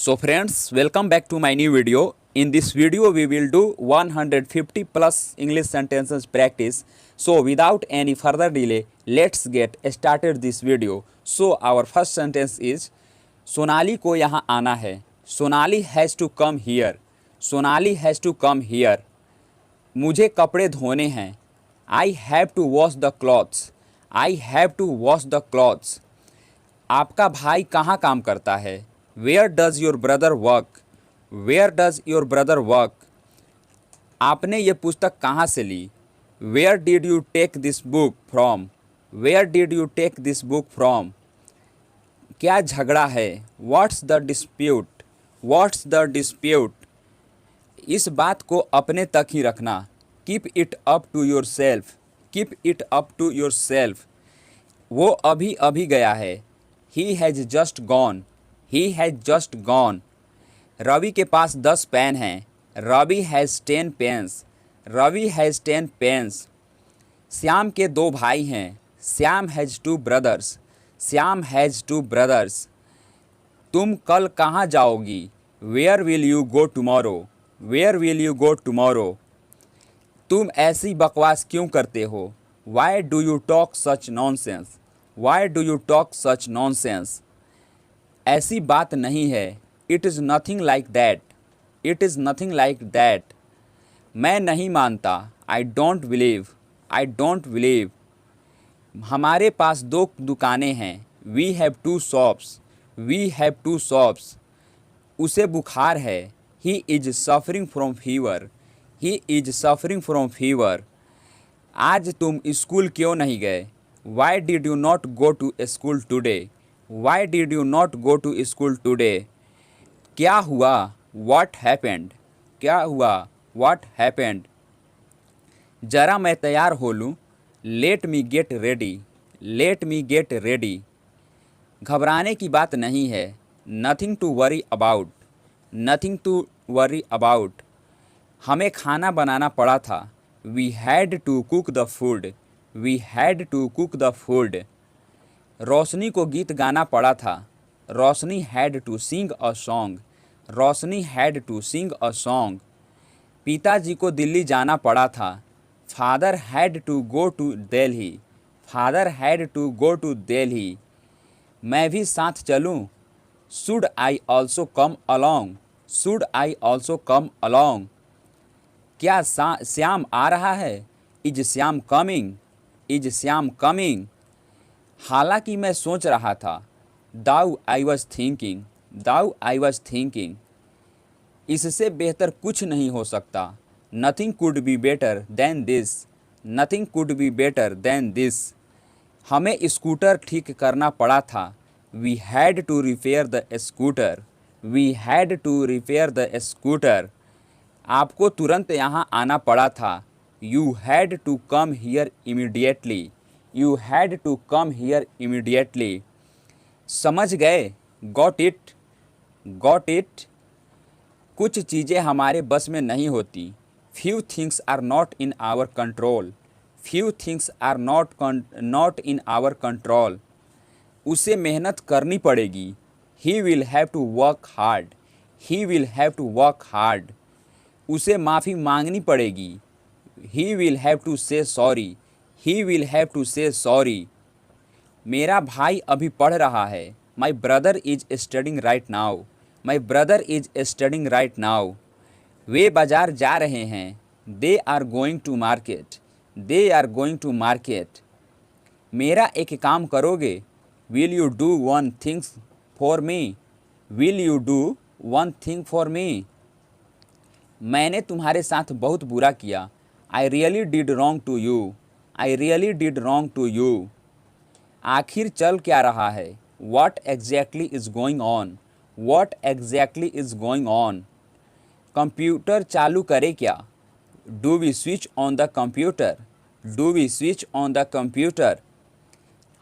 So friends, welcome back to my new video. In this video, we will do 150 plus English sentences practice. So without any further delay, let's get started this video. So our first sentence is, Sonali को यहाँ आना है. Sonali has to come here. Sonali has to come here. मुझे कपड़े धोने हैं. I have to wash the clothes. I have to wash the clothes. आपका भाई कहाँ काम करता है? Where does your brother work? Where does your brother work? आपने ये पुस्तक कहाँ से ली? Where did you take this book from? Where did you take this book from? क्या झगड़ा है? What's the dispute? What's the dispute? इस बात को अपने तक ही रखना. Keep it up to yourself. Keep it up to yourself. वो अभी अभी गया है. He has just gone. He has just gone. Ravi के पास 10 पेन हैं. Ravi has 10 pens. Ravi has 10 pens. Shyam के 2 भाई हैं. Shyam has 2 brothers. Shyam has 2 brothers. तुम कल कहाँ जाओगी? Where will you go tomorrow? Where will you go tomorrow? तुम ऐसी बकवास क्यों करते हो? Why do you talk such nonsense? Why do you talk such nonsense? ऐसी बात नहीं है. It is nothing like that. It is nothing like that. मैं नहीं मानता. I don't believe. I don't believe. हमारे पास 2 दुकानें हैं. We have 2 shops. We have 2 shops. उसे बुखार है. He is suffering from fever. He is suffering from fever. आज तुम स्कूल क्यों नहीं गए? Why did you not go to school today? Why did you not go to school today? क्या हुआ? What happened? क्या हुआ? What happened? जरा मैं तैयार हो लूँ. Let me get ready. Let me get ready. घबराने की बात नहीं है. Nothing to worry about. Nothing to worry about. हमें खाना बनाना पड़ा था. We had to cook the food. We had to cook the food. रोशनी को गीत गाना पड़ा था. रोशनी had to sing a song. Roshni had to sing a song. पिताजी को दिल्ली जाना पड़ा था. Father had to go to Delhi. Father had to go to Delhi. मैं भी साथ चलूं. Should I also come along? Should I also come along? क्या श्याम आ रहा है? Is Shyam coming? Is Shyam coming? हालांकि मैं सोच रहा था. Though I was thinking. Though I was thinking. इससे बेहतर कुछ नहीं हो सकता. Nothing could be better than this. Nothing could be better than this. हमें स्कूटर ठीक करना पड़ा था. We had to repair the scooter. We had to repair the scooter. आपको तुरंत यहाँ आना पड़ा था. You had to come here immediately. You had to come here immediately. समझ गए? Got it? Got it? कुछ चीज़ें हमारे बस में नहीं होती. Few things are not in our control. Few things are not in our control. उसे मेहनत करनी पड़ेगी. He will have to work hard. He will have to work hard. उसे माफ़ी मांगनी पड़ेगी. He will have to say sorry. He will have to say sorry. मेरा भाई अभी पढ़ रहा है. My brother is studying right now. My brother is studying right now. वे बाजार जा रहे हैं. They are going to market. They are going to market. मेरा एक काम करोगे? Will you do one thing for me? Will you do one thing for me? मैंने तुम्हारे साथ बहुत बुरा किया. I really did wrong to you. I really did wrong to you. आखिर चल क्या रहा है? What exactly is going on? What exactly is going on? Computer चालू करे क्या? Do we switch on the computer? Do we switch on the computer?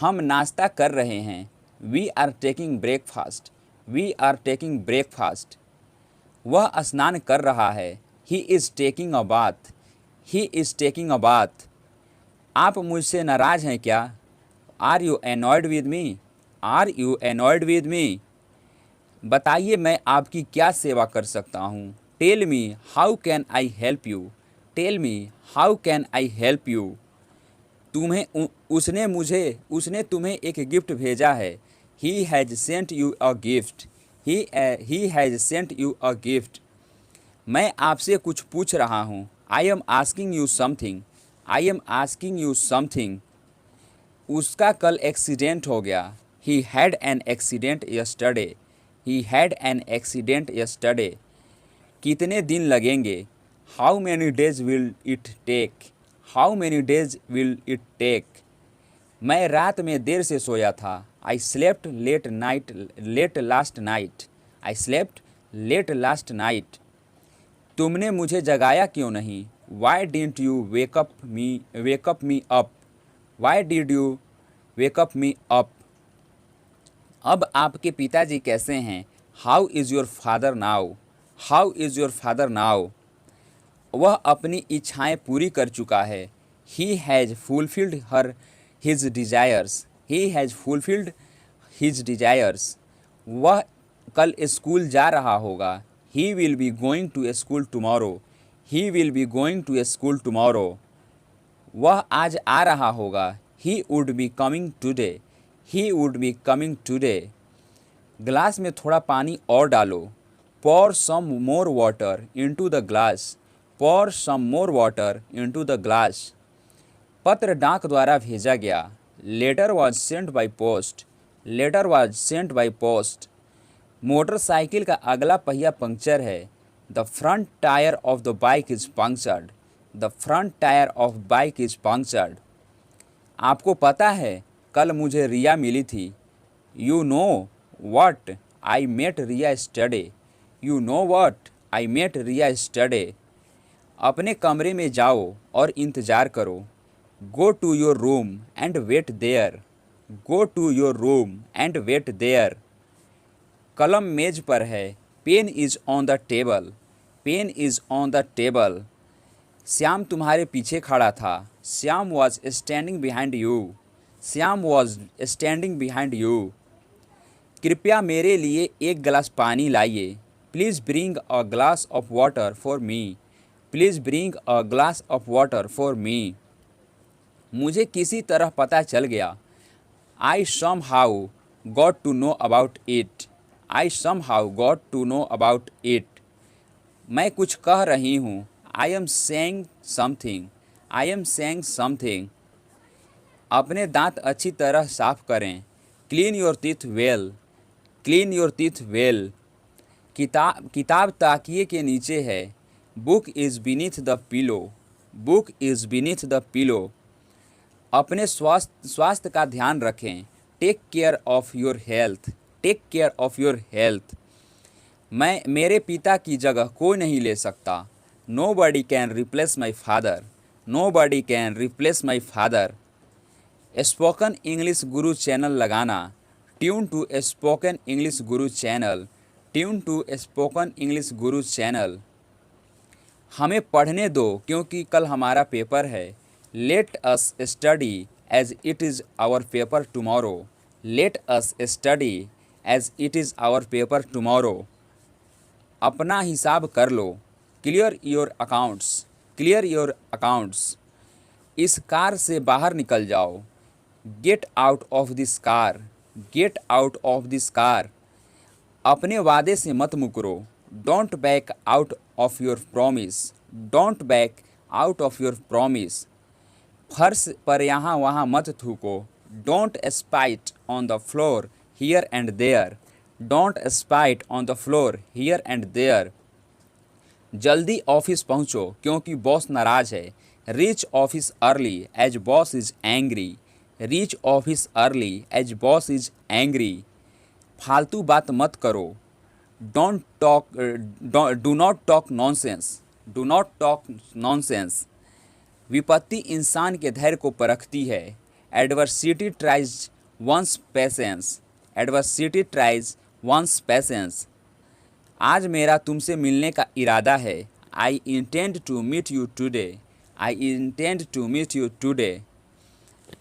हम नाश्ता कर रहे हैं. We are taking breakfast. We are taking breakfast. वह स्नान कर रहा है. He is taking a bath. He is taking a bath. आप मुझसे नाराज़ हैं क्या? Are you annoyed with me? Are you annoyed with me? बताइए मैं आपकी क्या सेवा कर सकता हूँ। Tell me how can I help you. Tell me how can I help you. उसने तुम्हें एक गिफ्ट भेजा है। He has sent you a gift. He has sent you a gift. मैं आपसे कुछ पूछ रहा हूँ। I am asking you something. I am asking you something. उसका कल एक्सीडेंट हो गया। He had an accident yesterday. He had an accident yesterday. कितने दिन लगेंगे। How many days will it take. How many days will it take. मैं रात में देर से सोया था। I slept late last night. I slept late last night. तुमने मुझे जगाया क्यों नहीं। Why didn't you wake up me up. Why did you wake up me up. अब आपके पिताजी कैसे हैं। How is your father now. How is your father now. वह अपनी इच्छाएं पूरी कर चुका है। He has fulfilled his desires. He has fulfilled his desires. वह कल स्कूल जा रहा होगा। He will be going to school tomorrow. He will be going to school tomorrow. वह आज आ रहा होगा। He would be coming today. He would be coming today. Glass में थोड़ा पानी और डालो। Pour some more water into the glass. Pour some more water into the glass. पत्र डाक द्वारा भेजा गया। Letter was sent by post. Letter was sent by post. Motorcycle का अगला पहिया पंक्चर है। The front tyre of the bike is punctured. The front tyre of bike is punctured. आपको पता है कल मुझे रिया मिली थी। You know what I met Riya yesterday. You know what I met Riya yesterday. अपने कमरे में जाओ और इंतज़ार करो। Go to your room and wait there. Go to your room and wait there. कलम मेज पर है। Pen is on the table. Pen is on the table. Shyam तुम्हारे पीछे खड़ा था। Shyam was standing behind you. Shyam was standing behind you. कृपया मेरे लिए एक गिलास पानी लाइए। Please bring a glass of water for me. Please bring a glass of water for me. मुझे किसी तरह पता चल गया। I somehow got to know about it. I somehow got to know about it. मैं कुछ कह रही हूँ। I am saying something. I am saying something. अपने दांत अच्छी तरह साफ करें। Clean your teeth well. Clean your teeth well. किताब ताकिए के नीचे है। Book is beneath the pillow. Book is beneath the pillow. अपने स्वास्थ्य का ध्यान रखें। Take care of your health. Take care of your health. मेरे पिता की जगह कोई नहीं ले सकता। Nobody can replace my father. Nobody can replace my father. Spoken English guru channel लगाना। Tune to spoken English guru channel. Tune to spoken English guru channel. हमें पढ़ने दो क्योंकि कल हमारा पेपर है। Let us study as it is our paper tomorrow. Let us study as it is our paper tomorrow. अपना हिसाब कर लो। Clear your accounts. Clear your accounts. इस कार से बाहर निकल जाओ। Get out of this car. Get out of this car. अपने वादे से मत मुकरो। Don't back out of your promise. Don't back out of your promise. फर्श पर यहाँ वहाँ मत थूको। Don't spit on the floor here and there. Don't spit on the floor here and there. जल्दी ऑफिस पहुँचो क्योंकि बॉस नाराज है। Reach office early as boss is angry. Reach office early as boss is angry. फालतू बात मत करो। Do not talk nonsense. Do not talk nonsense. विपत्ति इंसान के धैर्य को परखती है। Adversity tries one's patience. Adversity tries one's patience. आज मेरा तुमसे मिलने का इरादा है। I intend to meet you today. I intend to meet you today.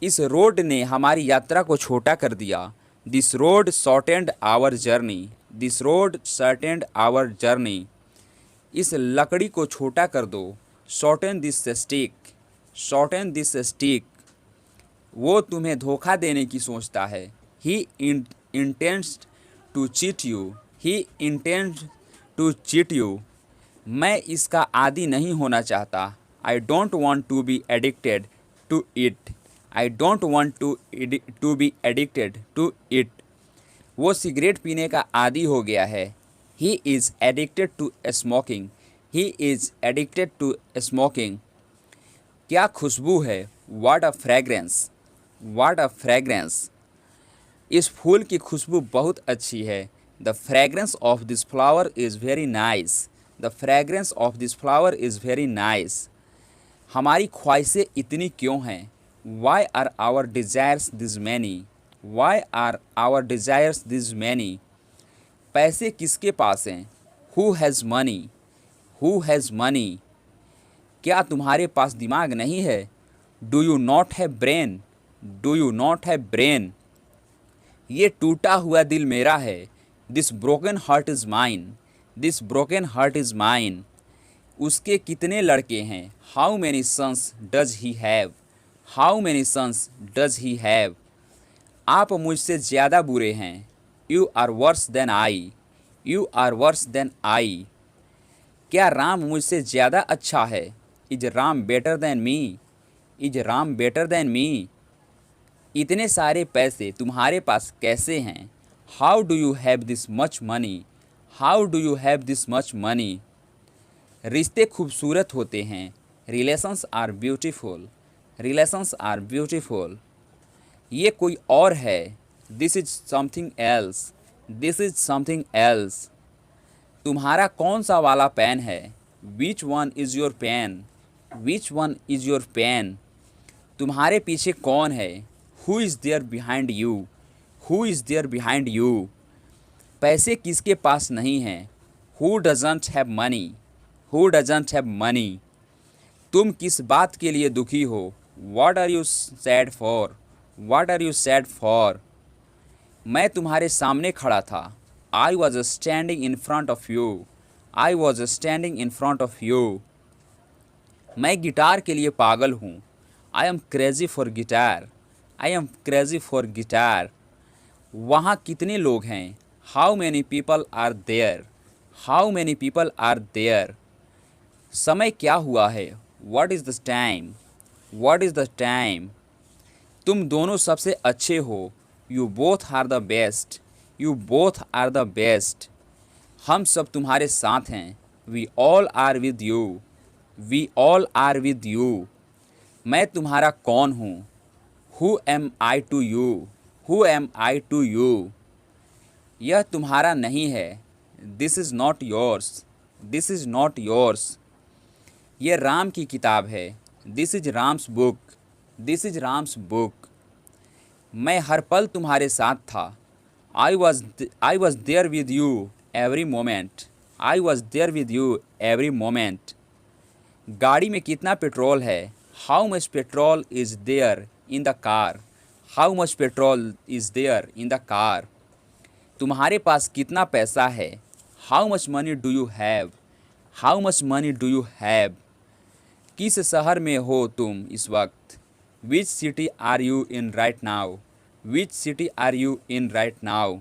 इस रोड ने हमारी यात्रा को छोटा कर दिया। This road shortened our journey. This road shortened our journey. इस लकड़ी को छोटा कर दो। Shorten this stick, shorten this stick. वो तुम्हें धोखा देने की सोचता है। He intends to cheat you, he intends to cheat you. मैं इसका आदी नहीं होना चाहता। I don't want to be addicted to it, I don't want to be addicted to it. वो सिगरेट पीने का आदी हो गया है। He is addicted to smoking, he is addicted to smoking. क्या खुशबू है, what a fragrance, what a fragrance. इस फूल की खुशबू बहुत अच्छी है। The fragrance of this flower is very nice, the fragrance of this flower is very nice. हमारी ख्वाहिशें इतनी क्यों हैं? Why are our desires this many, why are our desires this many. पैसे किसके पास हैं? Who has money, who has money. क्या तुम्हारे पास दिमाग नहीं है? Do you not have brain, do you not have brain. ये टूटा हुआ दिल मेरा है। This broken heart is mine, this broken heart is mine. उसके कितने लड़के हैं? How many sons does he have, how many sons does he have. आप मुझसे ज़्यादा बुरे हैं। You are worse than I, you are worse than I. क्या राम मुझसे ज़्यादा अच्छा है? Is Ram better than me, is Ram better than me. इतने सारे पैसे तुम्हारे पास कैसे हैं? How do you have this much money, how do you have this much money. रिश्ते खूबसूरत होते हैं। Relations are beautiful, relations are beautiful. ये कोई और है। This is something else, this is something else. तुम्हारा कौन सा वाला पेन है? Which one is your pen, which one is your pen. तुम्हारे पीछे कौन है? Who is there behind you, who is there behind you. पैसे किसके पास नहीं हैं? Who doesn't have money, who doesn't have money. तुम किस बात के लिए दुखी हो? What are you sad for, what are you sad for. मैं तुम्हारे सामने खड़ा था। I was standing in front of you, I was standing in front of you. मैं गिटार के लिए पागल हूँ। I am crazy for guitar, I am crazy for guitar. वहाँ कितने लोग हैं? How many people are there, how many people are there. समय क्या हुआ है? What is the time, what is the time. तुम दोनों सबसे अच्छे हो। You both are the best, you both are the best. हम सब तुम्हारे साथ हैं। We all are with you, we all are with you. मैं तुम्हारा कौन हूँ? Who am I to you, who am I to you. यह तुम्हारा नहीं है। This is not yours, this is not yours. ये राम की किताब है। This is Ram's book, this is Ram's book. मैं हर पल तुम्हारे साथ था। I was there with you every moment, I was there with you every moment. गाड़ी में कितना पेट्रोल है? How much petrol is there in the car, how much petrol is there in the car. तुम्हारे पास कितना पैसा है? How much money do you have, how much money do you have. किस शहर में हो तुम इस वक्त? Which city are you in right now, which city are you in right now.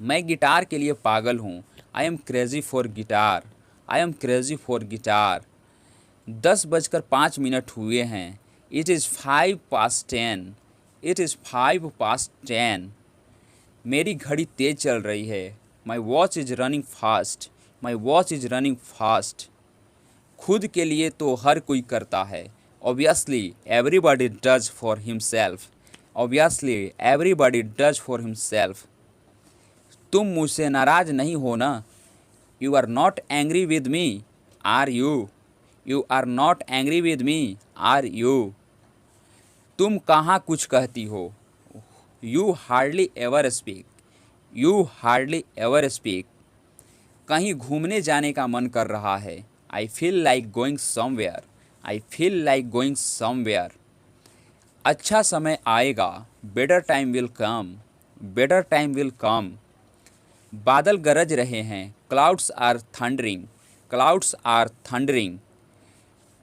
मैं गिटार के लिए पागल हूँ। I am crazy for guitar, I am crazy for guitar. 10:05 हुए हैं। It is 5:10, it is 5:10। मेरी घड़ी तेज़ चल रही है। My watch is running fast, my watch is running fast. खुद के लिए तो हर कोई करता है। Obviously everybody does for himself, obviously everybody does for himself. तुम मुझसे नाराज़ नहीं हो ना? You are not angry with me, are you, you are not angry with me, are you. तुम कहाँ कुछ कहती हो? You hardly ever speak, you hardly ever speak. कहीं घूमने जाने का मन कर रहा है। I feel like going somewhere, I feel like going somewhere. अच्छा समय आएगा। Better time will come, better time will come. बादल गरज रहे हैं, clouds are thundering, clouds are thundering.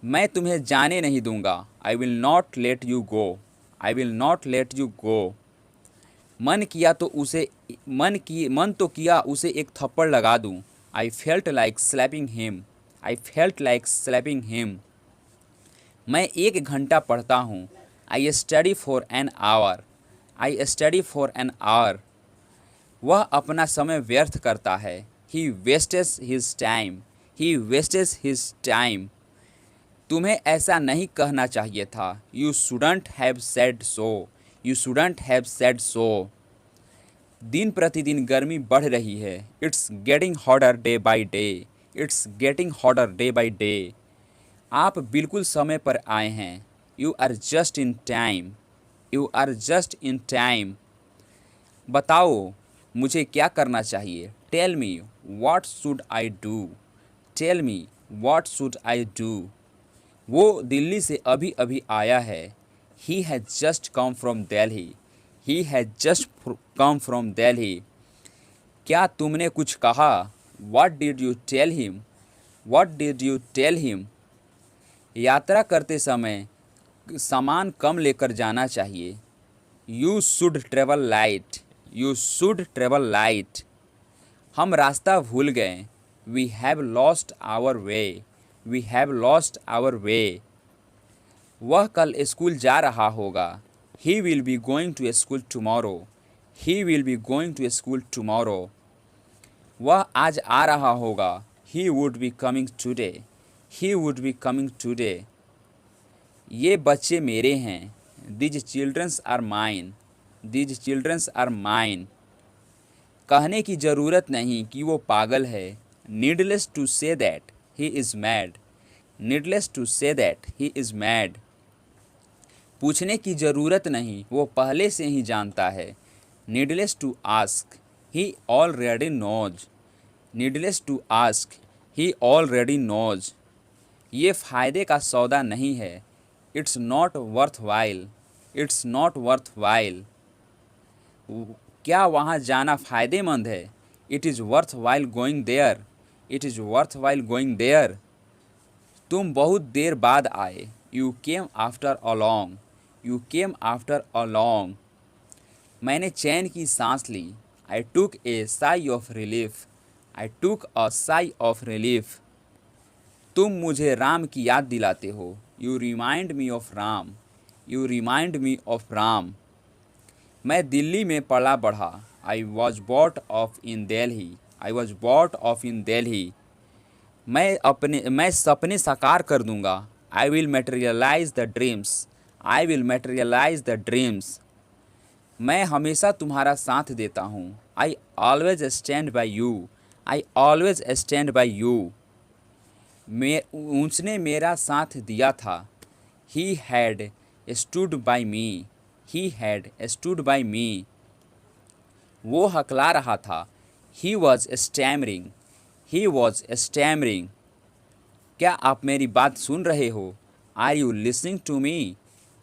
मैं तुम्हें जाने नहीं दूंगा, I will not let you go, I will not let you go. मन तो किया उसे एक थप्पड़ लगा दूं, I felt like slapping him, I felt like slapping him. मैं 1 घंटा पढ़ता हूँ, I study for an hour, I study for an hour. वह अपना समय व्यर्थ करता है, he wastes his time, he wastes his time. तुम्हें ऐसा नहीं कहना चाहिए था, you shouldn't have said so, you shouldn't have said so. दिन प्रतिदिन गर्मी बढ़ रही है, it's getting hotter day by day, it's getting hotter day by day. आप बिल्कुल समय पर आए हैं, you are just in time, you are just in time. बताओ मुझे क्या करना चाहिए, tell me what should I do, tell me what should I do. वो दिल्ली से अभी अभी आया है, he has just come from Delhi, he has just come from Delhi. क्या तुमने कुछ कहा, what did you tell him, what did you tell him. यात्रा करते समय सामान कम लेकर जाना चाहिए, you should travel light, you should travel light. हम रास्ता भूल गए, we have lost our way, we have lost our way. वह कल स्कूल जा रहा होगा, he will be going to school tomorrow, he will be going to school tomorrow. वह आज आ रहा होगा, he would be coming today, he would be coming today. ये बच्चे मेरे हैं, these childrens are mine, these childrens are mine. कहने की ज़रूरत नहीं कि वो पागल है, needless to say that he is mad, needless to say that he is mad. पूछने की ज़रूरत नहीं, वो पहले से ही जानता है, needless to ask he already knows, needless to ask he already knows. ये फ़ायदे का सौदा नहीं है, it's not worth while, it's not worth while. क्या वहाँ जाना फ़ायदेमंद है, it is worth while going there, it is worth while going there. तुम बहुत देर बाद आए, you came after a long, you came after a long. मैंने चैन की सांस ली, I took A Sai of relief, I took a sigh of relief. तुम मुझे राम की याद दिलाते हो, you remind me of Ram, you remind me of Ram. मैं दिल्ली में पला बढ़ा, I was brought up in Delhi, I was brought up in Delhi. मैं सपने साकार कर दूंगा, I will materialise the dreams, I will materialise the dreams. मैं हमेशा तुम्हारा साथ देता हूँ, I always stand by you, I always stand by you. उसने मेरा साथ दिया था, he had stood by me, he had stood by me. वो हकला रहा था, he was stammering, he was stammering. क्या आप मेरी बात सुन रहे हो, are you listening to me,